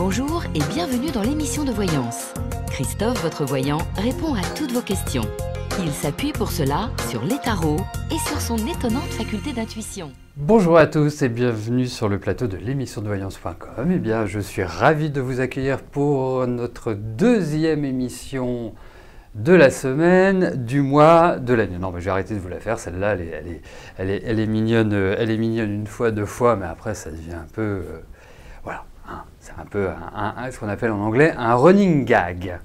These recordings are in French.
Bonjour et bienvenue dans l'émission de voyance. Christophe, votre voyant, répond à toutes vos questions. Il s'appuie pour cela sur les tarots et sur son étonnante faculté d'intuition. Bonjour à tous et bienvenue sur le plateau de l'émission de voyance.com. Eh bien, je suis ravi de vous accueillir pour notre deuxième émission de la semaine, du mois, de l'année. Non, mais j'ai arrêté de vous la faire. Celle-là, elle est mignonne. Elle est mignonne une fois, deux fois, mais après, ça devient un peu, voilà, hein, c'est un peu ce qu'on appelle en anglais un running gag.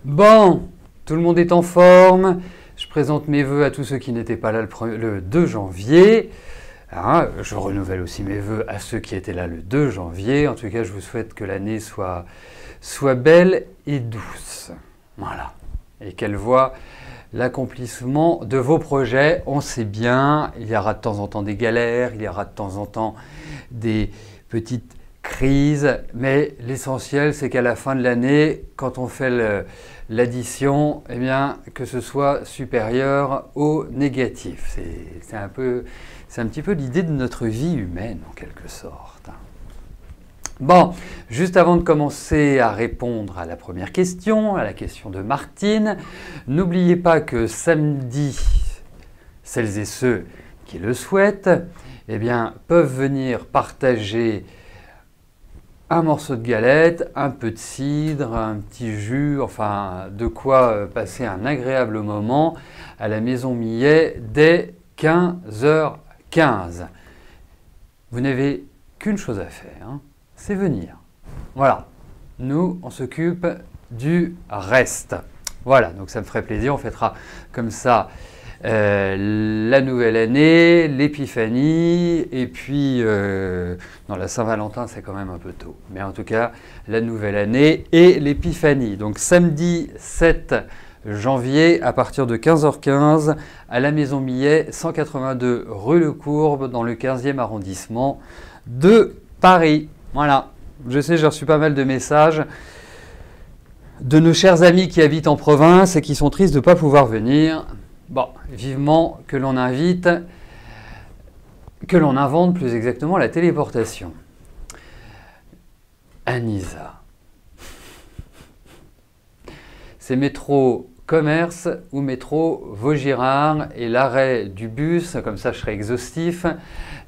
Bon, tout le monde est en forme. Je présente mes vœux à tous ceux qui n'étaient pas là le 2 janvier. Hein, je renouvelle aussi mes vœux à ceux qui étaient là le 2 janvier. En tout cas, je vous souhaite que l'année soit belle et douce. Voilà. Et qu'elle voit l'accomplissement de vos projets. On sait bien, il y aura de temps en temps des galères, il y aura de temps en temps des petites crises, mais l'essentiel, c'est qu'à la fin de l'année, quand on fait l'addition, eh bien, que ce soit supérieur au négatif. C'est un petit peu l'idée de notre vie humaine, en quelque sorte. Bon, juste avant de commencer à répondre à la première question, à la question de Martine, n'oubliez pas que samedi, celles et ceux qui le souhaitent, eh bien, peuvent venir partager un morceau de galette, un peu de cidre, un petit jus, enfin de quoi passer un agréable moment à la Maison Millet dès 15h15. Vous n'avez qu'une chose à faire, hein, c'est venir. Voilà, nous on s'occupe du reste. Voilà, donc ça me ferait plaisir, on fêtera comme ça la nouvelle année, l'épiphanie, et puis non, la Saint-Valentin c'est quand même un peu tôt, mais en tout cas la nouvelle année et l'épiphanie. Donc samedi 7 janvier à partir de 15h15 à la Maison Millet, 182 rue Le Courbe dans le 15e arrondissement de Paris. Voilà, je sais, j'ai reçu pas mal de messages de nos chers amis qui habitent en province et qui sont tristes de ne pas pouvoir venir. Bon, vivement que l'on invente plus exactement la téléportation. Anissa. C'est métro Commerce ou métro Vaugirard et l'arrêt du bus, comme ça je serai exhaustif,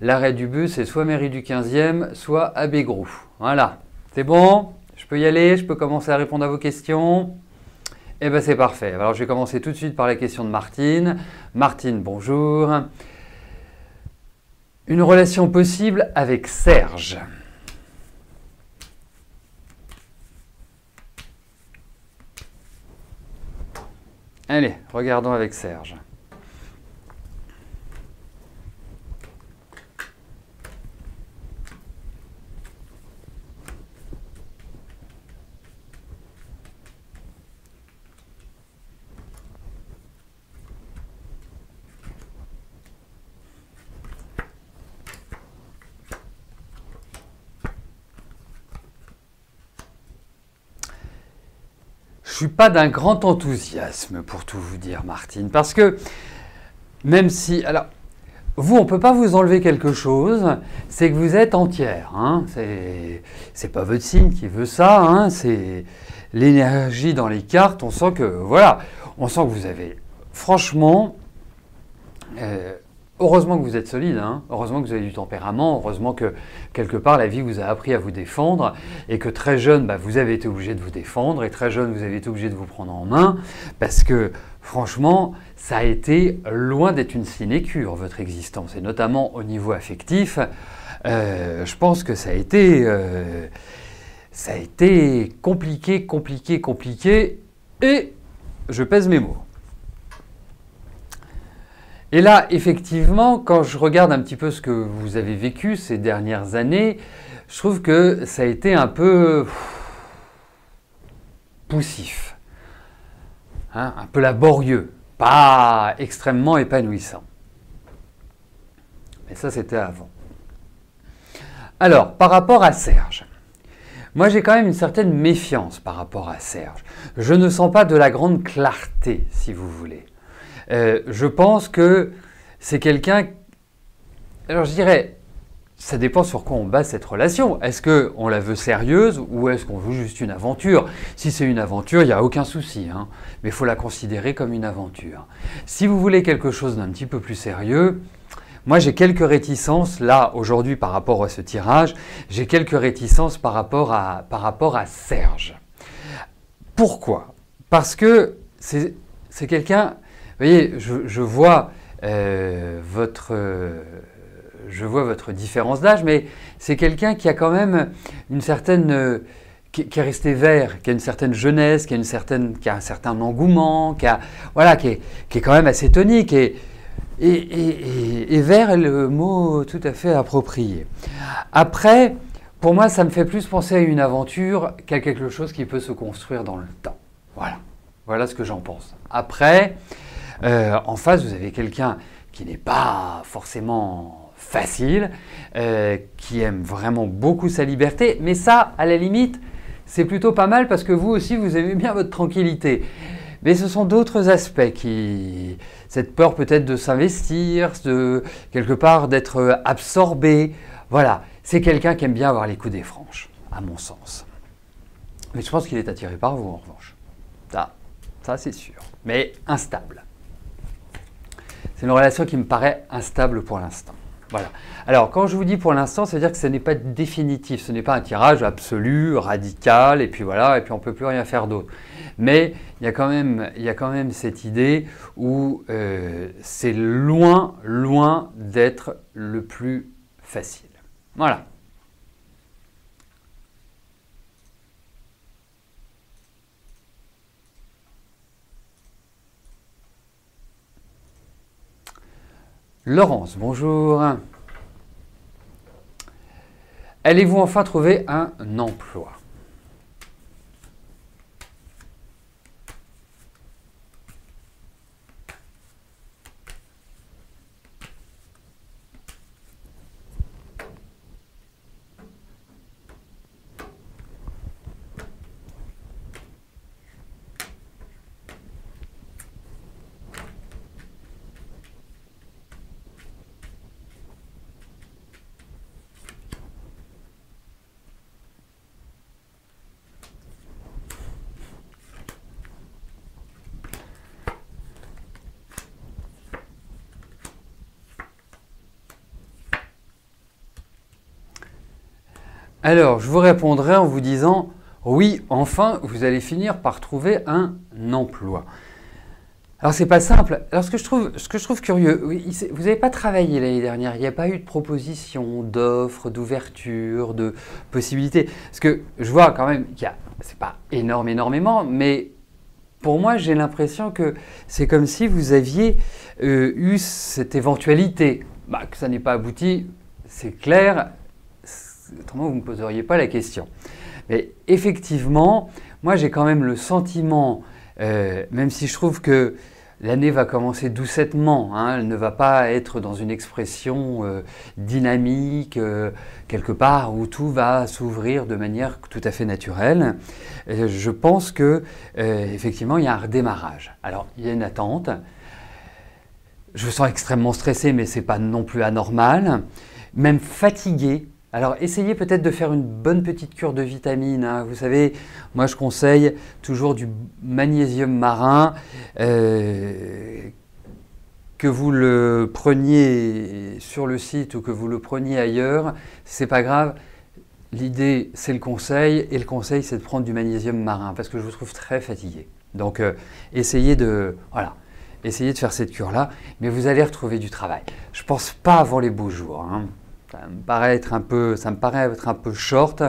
l'arrêt du bus est soit mairie du 15e, soit Abbé Groux. Voilà, c'est bon? Je peux y aller? Je peux commencer à répondre à vos questions? Eh bien c'est parfait. Alors je vais commencer tout de suite par la question de Martine. Martine, bonjour. Une relation possible avec Serge. Allez, regardons avec Serge. Je ne suis pas d'un grand enthousiasme pour tout vous dire, Martine, parce que même si... Alors, vous, on ne peut pas vous enlever quelque chose, c'est que vous êtes entière. Hein, c'est pas votre signe qui veut ça, hein, c'est l'énergie dans les cartes. On sent que, voilà, on sent que vous avez, franchement... heureusement que vous êtes solide, hein, heureusement que vous avez du tempérament, heureusement que quelque part la vie vous a appris à vous défendre et que très jeune vous avez été obligé de vous défendre et très jeune vous avez été obligé de vous prendre en main parce que franchement ça a été loin d'être une sinécure votre existence et notamment au niveau affectif. Je pense que ça a été compliqué et je pèse mes mots. Et là, effectivement, quand je regarde un petit peu ce que vous avez vécu ces dernières années, je trouve que ça a été un peu poussif, hein, un peu laborieux, pas extrêmement épanouissant. Mais ça, c'était avant. Alors, par rapport à Serge, moi j'ai quand même une certaine méfiance par rapport à Serge. Je ne sens pas de la grande clarté, si vous voulez. Je pense que c'est quelqu'un, alors je dirais, ça dépend sur quoi on base cette relation. Est-ce qu'on la veut sérieuse ou est-ce qu'on veut juste une aventure? Si c'est une aventure, il n'y a aucun souci, hein, mais il faut la considérer comme une aventure. Si vous voulez quelque chose d'un petit peu plus sérieux, moi j'ai quelques réticences, là aujourd'hui par rapport à ce tirage, j'ai quelques réticences par rapport à Serge. Pourquoi? Parce que c'est quelqu'un, vous voyez, je vois votre différence d'âge, mais c'est quelqu'un qui a quand même une certaine, qui est resté vert, qui a une certaine jeunesse, qui a un certain engouement, voilà, qui est quand même assez tonique. Et vert est le mot tout à fait approprié. Après, pour moi, ça me fait plus penser à une aventure qu'à quelque chose qui peut se construire dans le temps. Voilà, voilà ce que j'en pense. Après, en face, vous avez quelqu'un qui n'est pas forcément facile, qui aime vraiment beaucoup sa liberté, mais ça, à la limite, c'est plutôt pas mal parce que vous aussi, vous aimez bien votre tranquillité. Mais ce sont d'autres aspects cette peur peut-être de s'investir, de quelque part d'être absorbé. Voilà, c'est quelqu'un qui aime bien avoir les coups des franches, à mon sens. Mais je pense qu'il est attiré par vous en revanche. Ça c'est sûr. Mais instable. C'est une relation qui me paraît instable pour l'instant. Voilà. Alors, quand je vous dis pour l'instant, ça veut dire que ce n'est pas définitif, ce n'est pas un tirage absolu, radical, et puis voilà, et puis on ne peut plus rien faire d'autre. Mais il y a quand même cette idée où c'est loin, loin d'être le plus facile. Voilà. Laurence, bonjour. Allez-vous enfin trouver un emploi? Alors, je vous répondrai en vous disant « Oui, enfin, vous allez finir par trouver un emploi ». Alors, c'est pas simple. Alors, ce que je trouve curieux, oui, vous n'avez pas travaillé l'année dernière, il n'y a pas eu de proposition, d'offres, d'ouverture, de possibilités. Parce que je vois quand même qu'il y a, c'est pas énormément, mais pour moi, j'ai l'impression que c'est comme si vous aviez eu cette éventualité. Que ça n'ait pas abouti, c'est clair. Autrement, vous ne me poseriez pas la question. Mais effectivement, moi j'ai quand même le sentiment, même si je trouve que l'année va commencer doucettement, hein, elle ne va pas être dans une expression dynamique, quelque part où tout va s'ouvrir de manière tout à fait naturelle. Je pense que effectivement, il y a un redémarrage. Alors, il y a une attente. Je me sens extrêmement stressé, mais ce n'est pas non plus anormal. Même fatigué. Alors, essayez peut-être de faire une bonne petite cure de vitamines. Hein. Vous savez, moi, je conseille toujours du magnésium marin, que vous le preniez sur le site ou que vous le preniez ailleurs, c'est pas grave. L'idée, c'est le conseil, et le conseil, c'est de prendre du magnésium marin, parce que je vous trouve très fatigué. Donc, essayez de faire cette cure-là, mais vous allez retrouver du travail. Je ne pense pas avant les beaux jours. Hein. Ça me paraît être un peu short.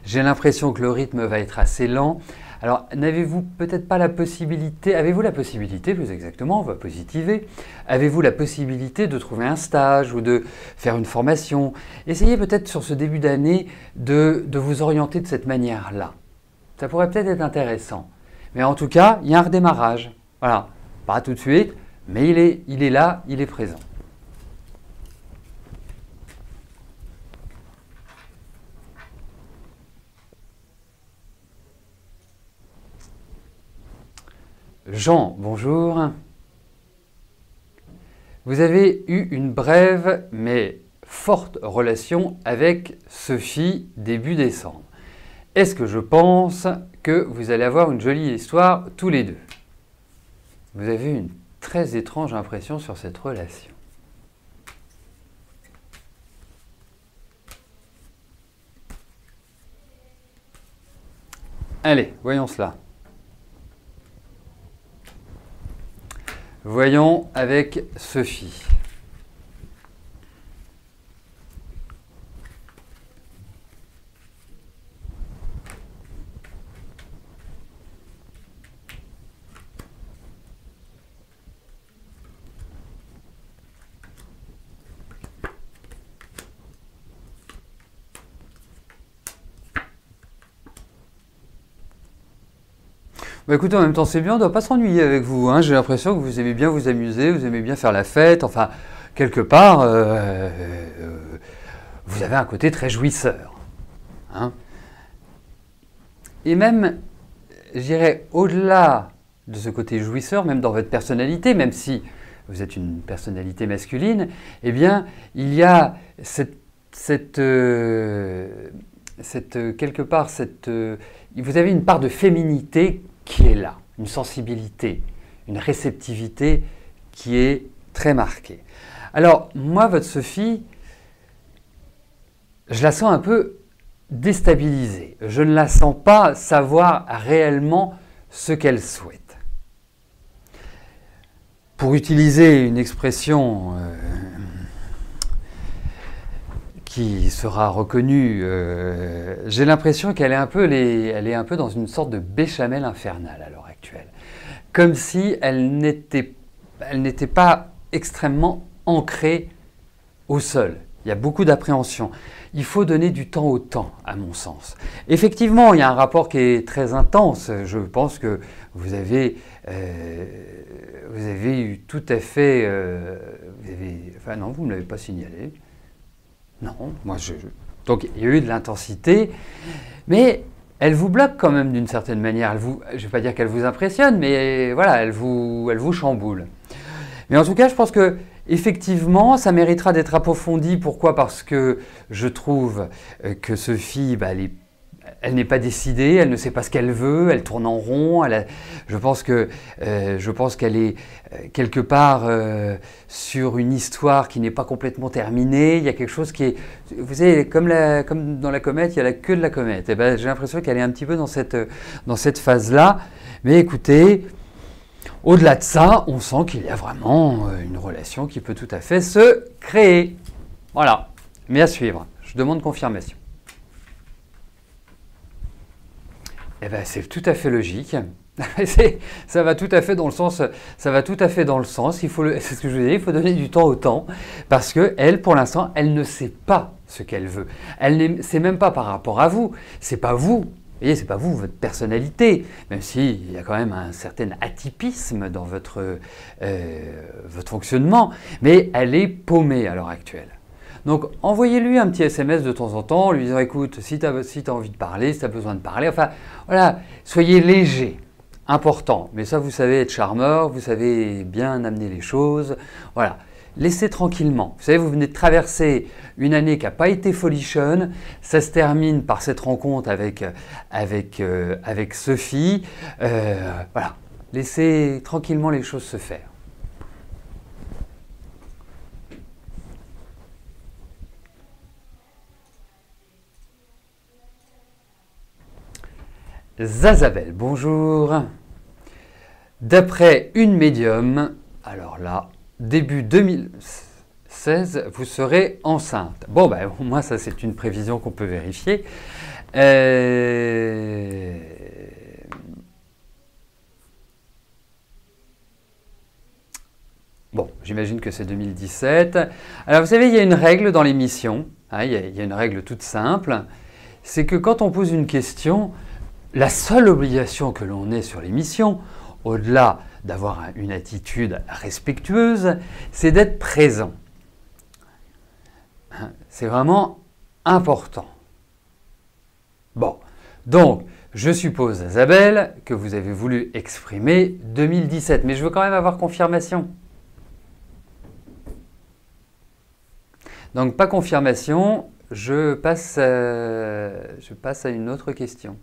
J'ai l'impression que le rythme va être assez lent. Alors, n'avez-vous peut-être pas la possibilité, avez-vous la possibilité, plus exactement, on va positiver, avez-vous la possibilité de trouver un stage ou de faire une formation? Essayez peut-être sur ce début d'année de vous orienter de cette manière-là. Ça pourrait peut-être être intéressant. Mais en tout cas, il y a un redémarrage. Voilà, pas tout de suite, mais il est là, il est présent. Jean, bonjour. Vous avez eu une brève mais forte relation avec Sophie début décembre. Est-ce que je pense que vous allez avoir une jolie histoire tous les deux? Vous avez une très étrange impression sur cette relation. Allez, voyons cela. Voyons avec Sophie. Bah écoutez, en même temps c'est bien, on ne doit pas s'ennuyer avec vous, hein. J'ai l'impression que vous aimez bien vous amuser, vous aimez bien faire la fête, enfin, quelque part, vous avez un côté très jouisseur. Hein. Et même, je dirais, au-delà de ce côté jouisseur, même dans votre personnalité, même si vous êtes une personnalité masculine, eh bien, il y a quelque part, vous avez une part de féminité qui est là, une sensibilité, une réceptivité qui est très marquée. Alors, moi, votre Sophie, je la sens un peu déstabilisée. Je ne la sens pas savoir réellement ce qu'elle souhaite. Pour utiliser une expression qui sera reconnue, j'ai l'impression qu'elle est un peu dans une sorte de béchamel infernale à l'heure actuelle. Comme si elle n'était pas extrêmement ancrée au sol. Il y a beaucoup d'appréhension. Il faut donner du temps au temps, à mon sens. Effectivement, il y a un rapport qui est très intense. Je pense que vous avez eu tout à fait... enfin non, vous ne me l'avez pas signalé. Non, donc il y a eu de l'intensité, mais elle vous bloque quand même d'une certaine manière. Je ne vais pas dire qu'elle vous impressionne, mais voilà, elle vous chamboule. Mais en tout cas, je pense que effectivement, ça méritera d'être approfondi. Pourquoi? Parce que je trouve que Sophie, elle n'est pas décidée, elle ne sait pas ce qu'elle veut, elle tourne en rond. Je pense qu'elle est quelque part sur une histoire qui n'est pas complètement terminée. Il y a quelque chose qui est, vous savez, comme dans la comète, il y a la queue de la comète. Et j'ai l'impression qu'elle est un petit peu dans cette phase-là. Mais écoutez, au-delà de ça, on sent qu'il y a vraiment une relation qui peut tout à fait se créer. Voilà, mais à suivre. Je demande confirmation. Eh bien, c'est tout à fait logique. Ça va tout à fait dans le sens. Ça va tout à fait dans le sens. C'est ce que je vous ai dit. Il faut donner du temps au temps, parce que elle, pour l'instant, elle ne sait pas ce qu'elle veut. C'est même pas par rapport à vous. C'est pas vous. Vous voyez, c'est pas vous, votre personnalité. Même s'il y a quand même un certain atypisme dans votre fonctionnement, mais elle est paumée à l'heure actuelle. Donc, envoyez-lui un petit SMS de temps en temps, lui disant, écoute, si tu as envie de parler, si tu as besoin de parler, enfin, voilà, soyez léger, important. Mais ça, vous savez être charmeur, vous savez bien amener les choses, voilà. Laissez tranquillement. Vous savez, vous venez de traverser une année qui n'a pas été folichonne, ça se termine par cette rencontre avec Sophie, voilà. Laissez tranquillement les choses se faire. Zazabel, bonjour. D'après une médium, alors là, début 2016, vous serez enceinte. Bon, ben, au moins, ça, c'est une prévision qu'on peut vérifier. Bon, j'imagine que c'est 2017. Alors, vous savez, il y a une règle dans l'émission, hein, il y a une règle toute simple, c'est que quand on pose une question, la seule obligation que l'on ait sur l'émission, au-delà d'avoir une attitude respectueuse, c'est d'être présent. C'est vraiment important. Bon, donc, je suppose, Isabelle, que vous avez voulu exprimer 2017, mais je veux quand même avoir confirmation. Donc, pas confirmation, je passe à une autre question.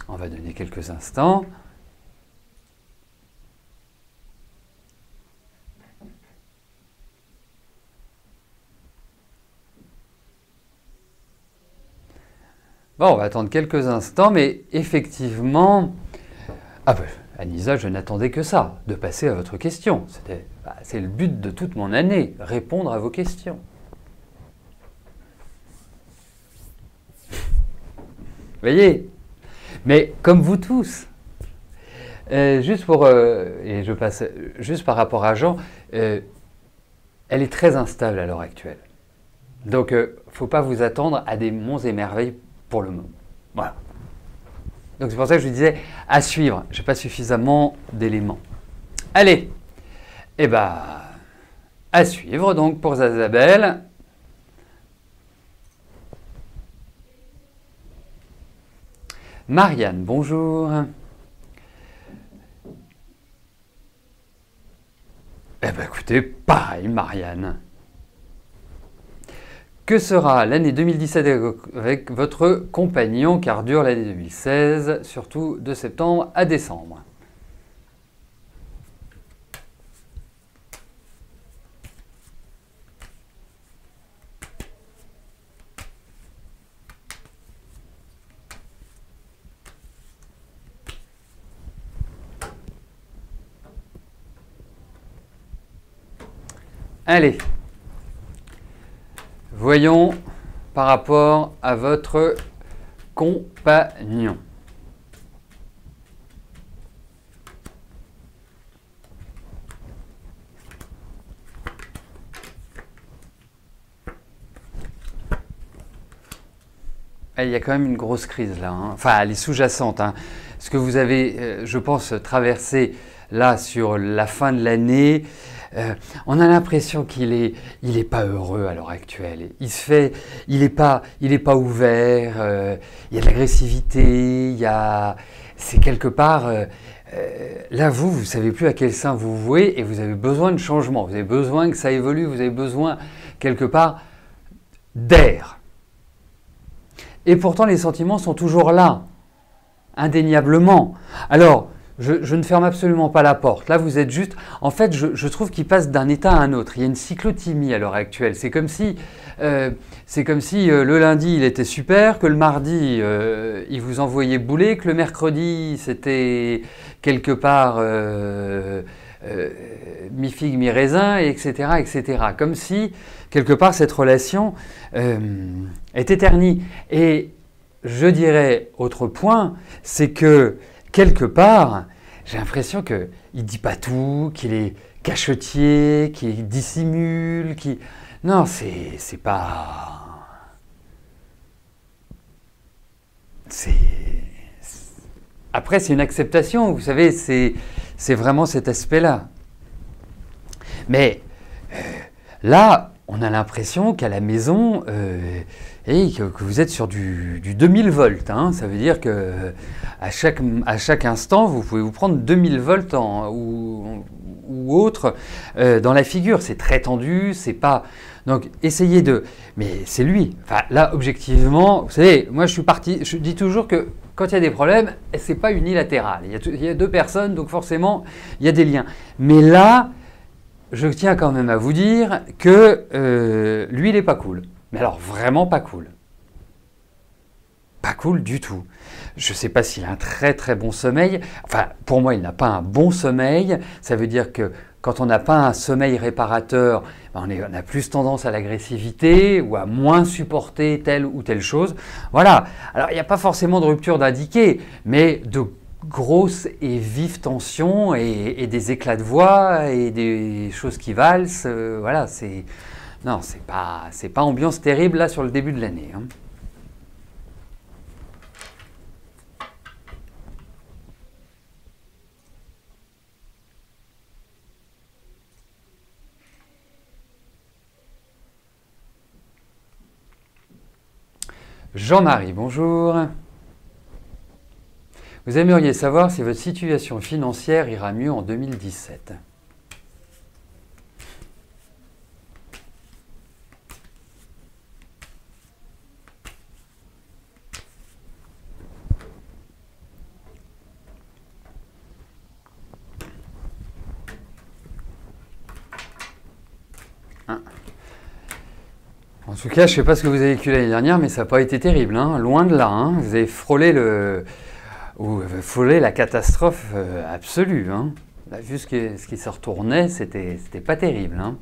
On va donner quelques instants. Bon, on va attendre quelques instants, mais effectivement... Ah ben, Anissa, je n'attendais que ça, de passer à votre question. C'est le but de toute mon année, répondre à vos questions. Vous voyez? Mais comme vous tous, juste par rapport à Jean, elle est très instable à l'heure actuelle. Donc, il ne faut pas vous attendre à des monts et merveilles pour le moment. Voilà. Donc c'est pour ça que je vous disais à suivre. Je n'ai pas suffisamment d'éléments. Allez, eh ben, à suivre donc pour Isabelle. Marianne, bonjour. Eh bien écoutez, pareil Marianne. Que sera l'année 2017 avec votre compagnon, car dure l'année 2016, surtout de septembre à décembre? Allez. Voyons par rapport à votre compagnon. Il y a quand même une grosse crise là, hein. Enfin, elle est sous-jacente, hein. Ce que vous avez, je pense, traversé là sur la fin de l'année, on a l'impression qu'il est pas heureux à l'heure actuelle. Il est pas ouvert. Il y a de l'agressivité. C'est quelque part. Là, vous savez plus à quel sein vous vouez et vous avez besoin de changement. Vous avez besoin que ça évolue. Vous avez besoin quelque part d'air. Et pourtant, les sentiments sont toujours là, indéniablement. Alors, je ne ferme absolument pas la porte. Là, vous êtes juste... En fait, je trouve qu'il passe d'un état à un autre. Il y a une cyclothymie à l'heure actuelle. C'est comme si, le lundi, il était super, que le mardi, il vous envoyait bouler, que le mercredi, c'était quelque part mi-figue, mi-raisin, etc., etc. Comme si, quelque part, cette relation était ternie. Et je dirais, autre point, c'est que quelque part, j'ai l'impression qu'il ne dit pas tout, qu'il est cachetier, qu'il dissimule, Non, c'est pas... Après, c'est une acceptation, vous savez, c'est vraiment cet aspect-là. Mais là, on a l'impression qu'à la maison... et que vous êtes sur du 2000 volts. Hein. Ça veut dire que à chaque instant, vous pouvez vous prendre 2000 volts ou autre dans la figure. C'est très tendu, c'est pas... Donc, essayez de... Mais c'est lui. Enfin, là, objectivement, vous savez, moi, je dis toujours que quand il y a des problèmes, c'est pas unilatéral. Il y a deux personnes, donc forcément, il y a des liens. Mais là, je tiens quand même à vous dire que lui, il n'est pas cool. Mais alors, vraiment pas cool. Pas cool du tout. Je ne sais pas s'il a un très très bon sommeil. Enfin, pour moi, il n'a pas un bon sommeil. Ça veut dire que quand on n'a pas un sommeil réparateur, on a plus tendance à l'agressivité ou à moins supporter telle ou telle chose. Voilà. Alors, il n'y a pas forcément de rupture d'indiqué, mais de grosses et vives tensions et des éclats de voix et des choses qui valsent. Voilà, c'est... Non, c'est pas ambiance terrible là sur le début de l'année. Hein. Jean-Marie, bonjour. Vous aimeriez savoir si votre situation financière ira mieux en 2017. En tout cas, je ne sais pas ce que vous avez vécu l'année dernière, mais ça n'a pas été terrible, hein, loin de là. Hein. Vous avez frôlé la catastrophe absolue. Hein. Là, vu ce qui se retournait, c'était pas terrible. Hein.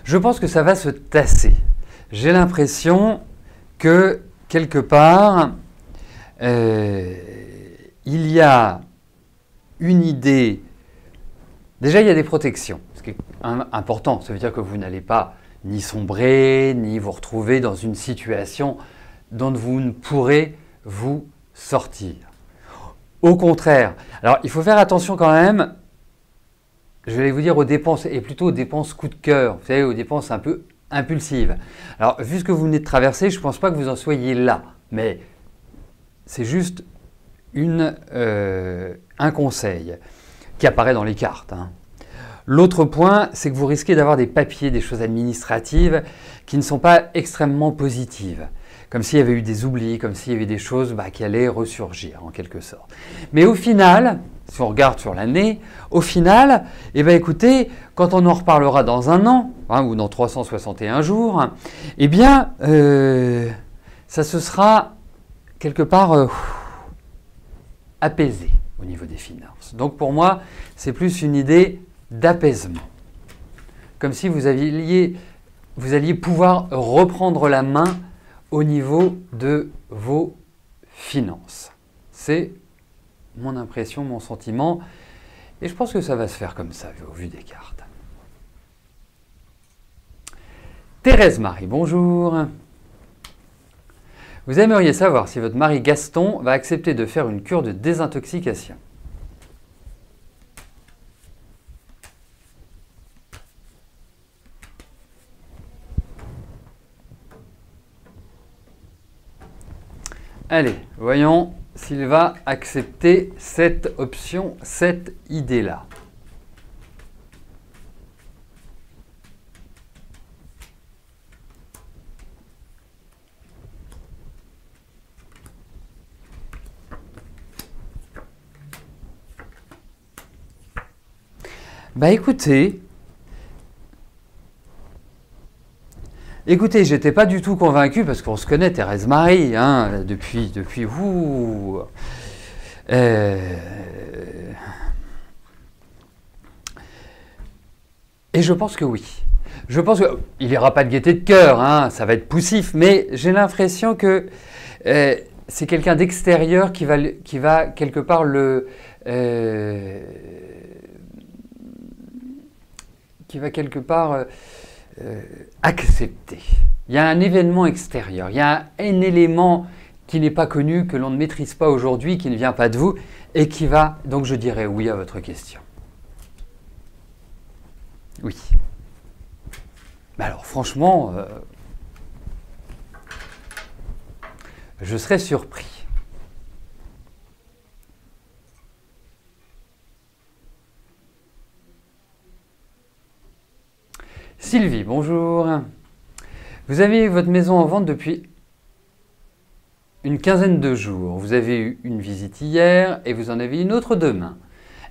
Je pense que ça va se tasser. J'ai l'impression que, quelque part, il y a une idée. Déjà, il y a des protections, ce qui est important. Ça veut dire que vous n'allez pas ni sombrer, ni vous retrouver dans une situation dont vous ne pourrez vous sortir. Au contraire, alors il faut faire attention quand même. Je vais vous dire aux dépenses, et plutôt aux dépenses coup de cœur, vous savez, aux dépenses un peu impulsives. Alors, vu ce que vous venez de traverser, je ne pense pas que vous en soyez là, mais c'est juste un conseil qui apparaît dans les cartes. Hein. L'autre point, c'est que vous risquez d'avoir des papiers, des choses administratives qui ne sont pas extrêmement positives. Comme s'il y avait eu des oublis, comme s'il y avait des choses qui allaient ressurgir en quelque sorte. Mais au final, si on regarde sur l'année, au final, écoutez, quand on en reparlera dans un an, hein, ou dans 361 jours, ça se sera quelque part apaisé au niveau des finances. Donc pour moi, c'est plus une idée d'apaisement. Comme si vous alliez pouvoir reprendre la main au niveau de vos finances. C'est mon impression, mon sentiment, et je pense que ça va se faire comme ça, au vu des cartes. Thérèse Marie, bonjour. Vous aimeriez savoir si votre mari Gaston va accepter de faire une cure de désintoxication. Allez, voyons s'il va accepter cette option, cette idée-là. Écoutez, j'étais pas du tout convaincu parce qu'on se connaît, Thérèse Marie, hein, depuis vous. Et je pense que oui. Je pense qu'il n'y aura pas de gaieté de cœur, hein, ça va être poussif, mais j'ai l'impression que c'est quelqu'un d'extérieur qui va quelque part accepter. Il y a un événement extérieur, il y a un élément qui n'est pas connu, que l'on ne maîtrise pas aujourd'hui, qui ne vient pas de vous, et qui va, donc je dirais oui à votre question. Oui. Mais alors franchement, je serais surpris. Sylvie, bonjour. Vous avez eu votre maison en vente depuis une quinzaine de jours. Vous avez eu une visite hier et vous en avez une autre demain.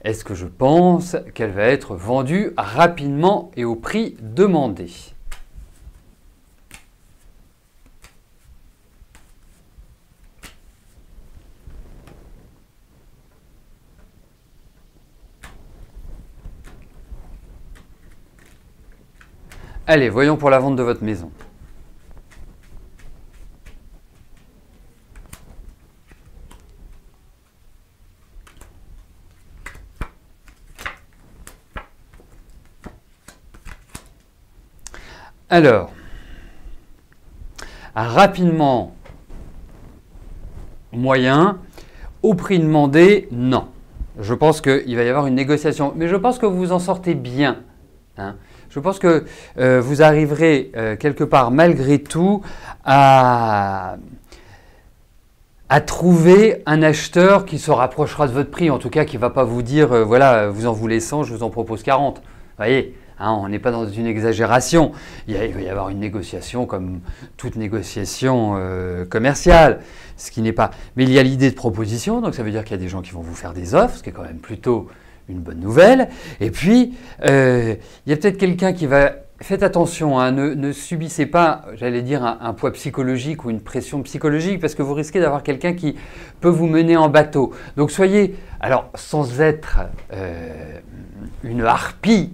Est-ce que je pense qu'elle va être vendue rapidement et au prix demandé? Allez, voyons pour la vente de votre maison. Alors, rapidement, moyen, au prix demandé, non. Je pense qu'il va y avoir une négociation, mais je pense que vous vous en sortez bien. Hein. Je pense que vous arriverez quelque part malgré tout à trouver un acheteur qui se rapprochera de votre prix, en tout cas qui ne va pas vous dire voilà, vous en voulez 100, je vous en propose 40. Vous voyez, Hein, on n'est pas dans une exagération. Il va y avoir une négociation comme toute négociation commerciale, ce qui n'est pas. Mais il y a l'idée de proposition, donc ça veut dire qu'il y a des gens qui vont vous faire des offres, ce qui est quand même plutôt une bonne nouvelle. Et puis, il y a peut-être quelqu'un qui va... Faites attention, hein, ne subissez pas, j'allais dire, un poids psychologique ou une pression psychologique, parce que vous risquez d'avoir quelqu'un qui peut vous mener en bateau. Donc soyez, alors sans être une harpie,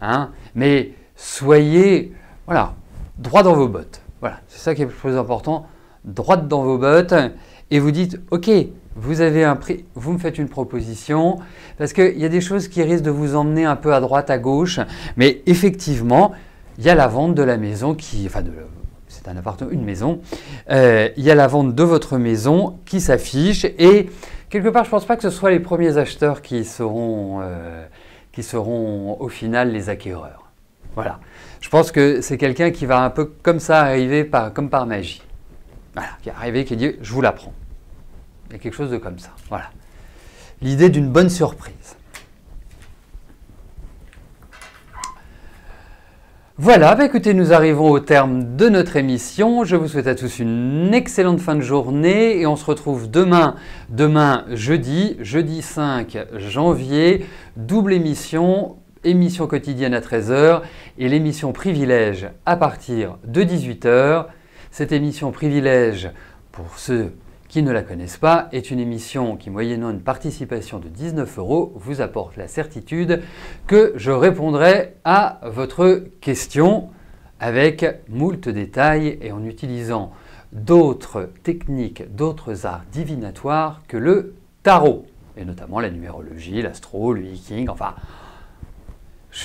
hein, mais soyez, voilà, droit dans vos bottes. Voilà, c'est ça qui est le plus important, droite dans vos bottes, et vous dites, ok, vous avez un prix, vous me faites une proposition, parce qu'il y a des choses qui risquent de vous emmener un peu à droite, à gauche, mais effectivement, il y a la vente de la maison c'est un appartement, une maison, il y a la vente de votre maison qui s'affiche, et quelque part, je ne pense pas que ce soit les premiers acheteurs qui seront au final les acquéreurs. Voilà, je pense que c'est quelqu'un qui va un peu comme ça arriver, comme par magie. Voilà, qui est arrivé, qui dit « je vous la prends ». Il y a quelque chose de comme ça. Voilà. L'idée d'une bonne surprise. Voilà, bah écoutez, nous arrivons au terme de notre émission. Je vous souhaite à tous une excellente fin de journée et on se retrouve demain jeudi 5 janvier, double émission quotidienne à 13 h et l'émission Privilège à partir de 18 h. Cette émission Privilège, pour ceux qui ne la connaissent pas, est une émission qui, moyennant une participation de 19 €, vous apporte la certitude que je répondrai à votre question avec moult détails et en utilisant d'autres techniques, d'autres arts divinatoires que le tarot, et notamment la numérologie, l'astro, le viking, enfin, je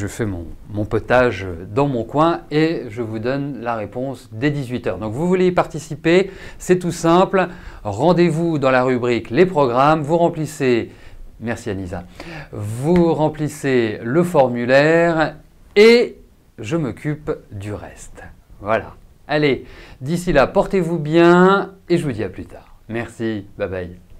fais mon potage dans mon coin et je vous donne la réponse dès 18 h. Donc vous voulez y participer, c'est tout simple. Rendez-vous dans la rubrique les programmes, vous remplissez, merci Anissa, vous remplissez le formulaire et je m'occupe du reste. Voilà. Allez, d'ici là, portez-vous bien et je vous dis à plus tard. Merci, bye bye.